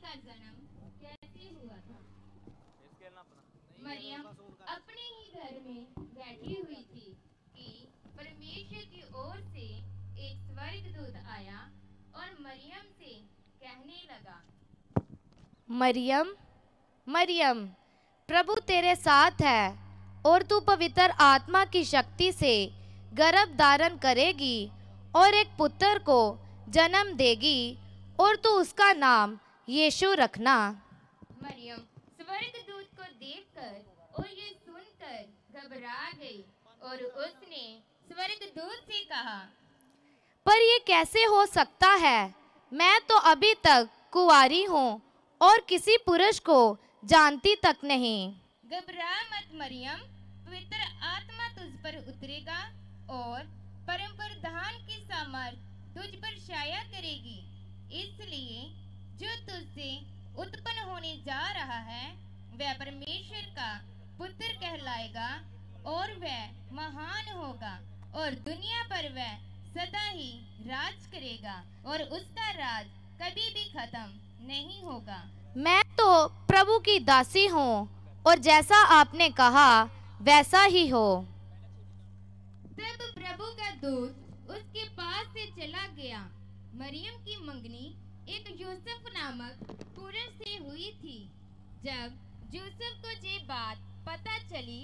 का जन्म कैसे हुआ था। मरियम अपने ही घर में बैठी हुई थी कि परमेश्वर की ओर से एक स्वर्गदूत आया और मरियम से कहने लगा, मरियम, मरियम, प्रभु तेरे साथ है और तू पवित्र आत्मा की शक्ति से गर्भ धारण करेगी और एक पुत्र को जन्म देगी और तू उसका नाम यीशु रखना। मरियम स्वर्गदूत को देखकर और ये सुनकर घबरा गई और उसने स्वर्गदूत से कहा, पर ये कैसे हो सकता है? मैं तो अभी तक कुंवारी हूँ और किसी पुरुष को जानती तक नहीं। घबरा मत मरियम, पवित्र आत्मा तुझ पर उतरेगा और परम प्रधान की सामर्थ तुझ पर छाया करेगी। इसलिए जो तुझसे उत्पन्न होने जा रहा है वह परमेश्वर का पुत्र कहलाएगा और वह महान होगा और दुनिया पर वह सदा ही राज करेगा और उसका राज कभी भी खत्म नहीं होगा। मैं तो प्रभु की दासी हूँ और जैसा आपने कहा वैसा ही हो। तब प्रभु का दूत उसके पास से चला गया। मरियम की मंगनी एक यूसुफ नामक पुरुष से हुई थी। जब यूसुफ को ये बात पता चली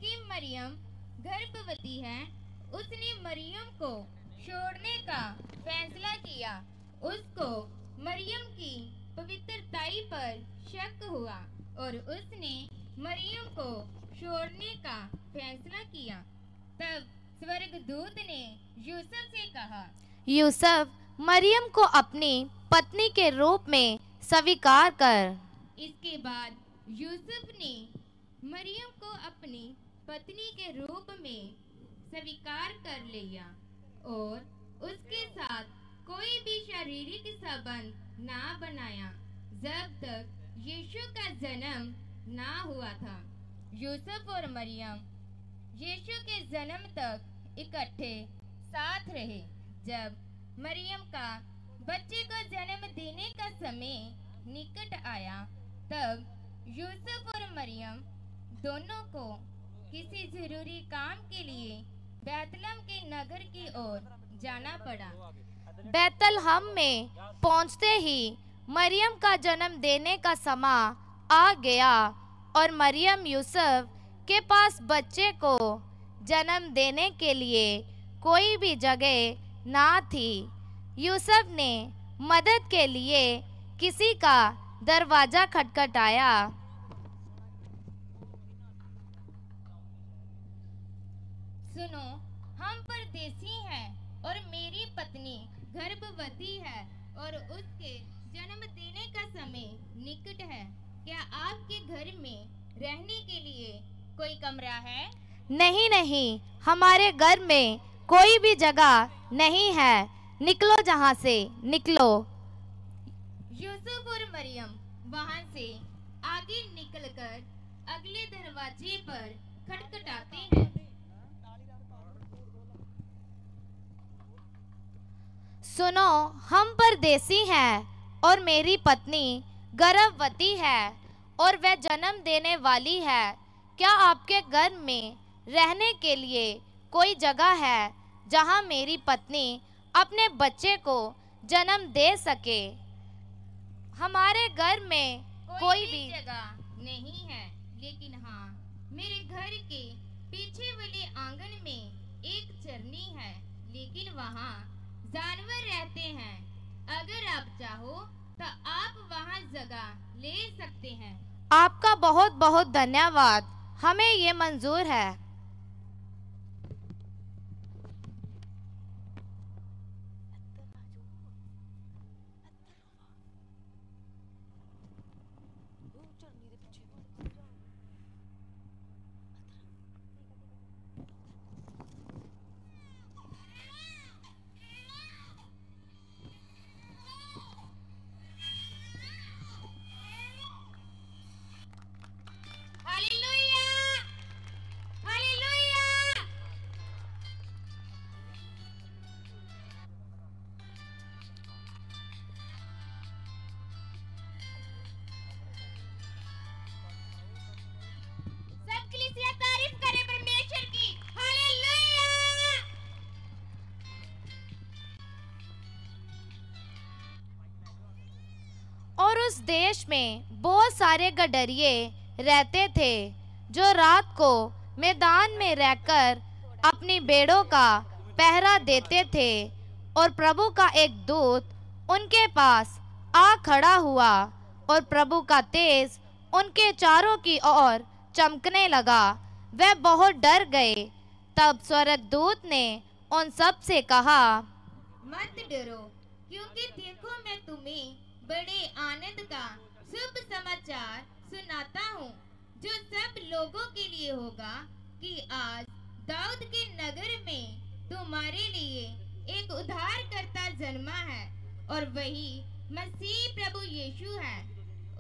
कि मरियम गर्भवती है, उसने मरियम को छोड़ने का फैसला किया। उसको मरियम की पवित्रताई पर शक हुआ और उसने मरियम को छोड़ने का फैसला किया। तब स्वर्गदूत ने यूसुफ से कहा, यूसुफ, मरियम को अपनी पत्नी के रूप में स्वीकार कर। इसके बाद यूसुफ ने मरियम को अपनी पत्नी के रूप में स्वीकार कर लिया और उसके साथ कोई भी शारीरिक संबंध ना बनाया जब तक यीशु का जन्म ना हुआ था। यूसुफ और मरियम यीशु के जन्म तक इकट्ठे साथ रहे। जब मरियम का बच्चे को जन्म देने का समय निकट आया, तब यूसुफ और मरियम दोनों को किसी जरूरी काम के लिए बैतलहम के नगर की ओर जाना पड़ा। बैतलहम में पहुंचते ही मरियम का जन्म देने का समय आ गया और मरियम यूसुफ के पास बच्चे को जन्म देने के लिए कोई भी जगह ना थी। यूसुफ ने मदद के लिए किसी का दरवाजा खटखटाया। सुनो, हम परदेसी हैं और मेरी पत्नी गर्भवती है और उसके जन्म देने का समय निकट है। क्या आपके घर में रहने के लिए कोई कमरा है? नहीं नहीं, हमारे घर में कोई भी जगह नहीं है। निकलो जहाँ से, निकलो। यूसुफ और मरियम वहाँ से आगे निकलकर अगले दरवाजे पर खटखटाते हैं। सुनो, हम परदेसी हैं और मेरी पत्नी गर्भवती है और वह जन्म देने वाली है। क्या आपके घर में रहने के लिए कोई जगह है जहां मेरी पत्नी अपने बच्चे को जन्म दे सके? हमारे घर में कोई भी जगह नहीं है, लेकिन हाँ, मेरे घर के पीछे वाले आंगन में एक चरनी है, लेकिन वहाँ जानवर रहते हैं। अगर आप चाहो तो आप वहाँ जगह ले सकते हैं। आपका बहुत बहुत धन्यवाद, हमें ये मंजूर है। हालेलुया! और उस देश में बहुत सारे गडरिये रहते थे जो रात को मैदान में रहकर अपनी भेड़ों का पहरा देते थे। और प्रभु का एक दूत उनके पास आ खड़ा हुआ और प्रभु का तेज उनके चारों की ओर चमकने लगा। वे बहुत डर गए। तब स्वर्गदूत ने उन सब से कहा, मत डरो, क्योंकि देखो मैं तुम्हें बड़े आनंद का शुभ समाचार सुनाता हूँ, जो सब लोगों के लिए होगा कि आज दाऊद के नगर में तुम्हारे लिए एक उद्धारकर्ता जन्मा है, और वही मसीह प्रभु यीशु है।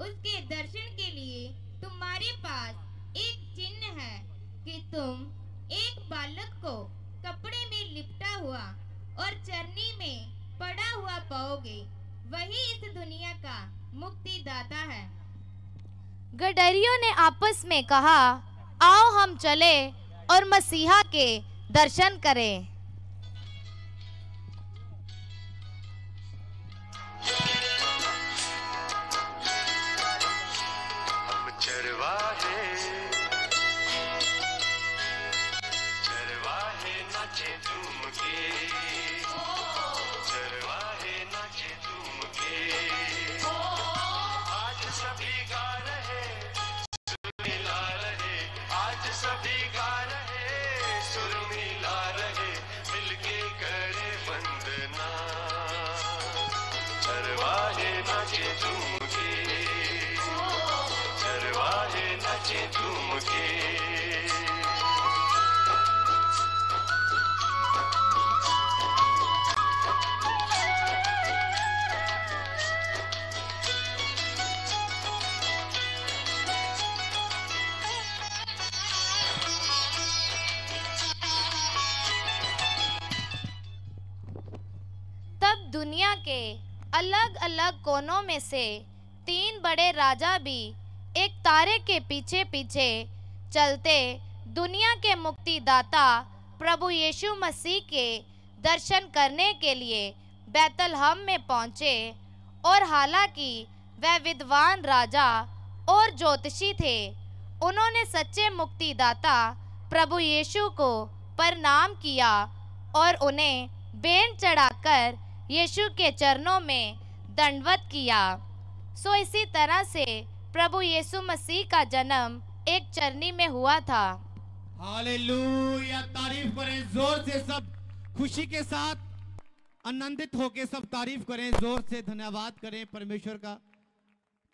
उसके दर्शन के लिए तुम्हारे पास एक चिन्ह है कि तुम एक बालक को कपड़े में लिपटा हुआ और चरनी में पड़ा हुआ पाओगे। वही इस दुनिया का मुक्तिदाता है। गडरियों ने आपस में कहा, आओ हम चले और मसीहा के दर्शन करें। तब दुनिया के अलग अलग कोनों में से 3 बड़े राजा भी एक तारे के पीछे पीछे चलते दुनिया के मुक्तिदाता प्रभु यीशु मसीह के दर्शन करने के लिए बैतलहम में पहुँचे। और हालांकि वह विद्वान राजा और ज्योतिषी थे, उन्होंने सच्चे मुक्तिदाता प्रभु यीशु को प्रणाम किया और उन्हें भेंट चढ़ाकर यीशु के चरणों में दंडवत किया। सो इसी तरह से प्रभु यीशु मसीह का जन्म एक चरनी में हुआ था। हालेलुया, तारीफ करें जोर से, सब खुशी के साथ आनंदित होके सब तारीफ करें, जोर से धन्यवाद करें परमेश्वर का।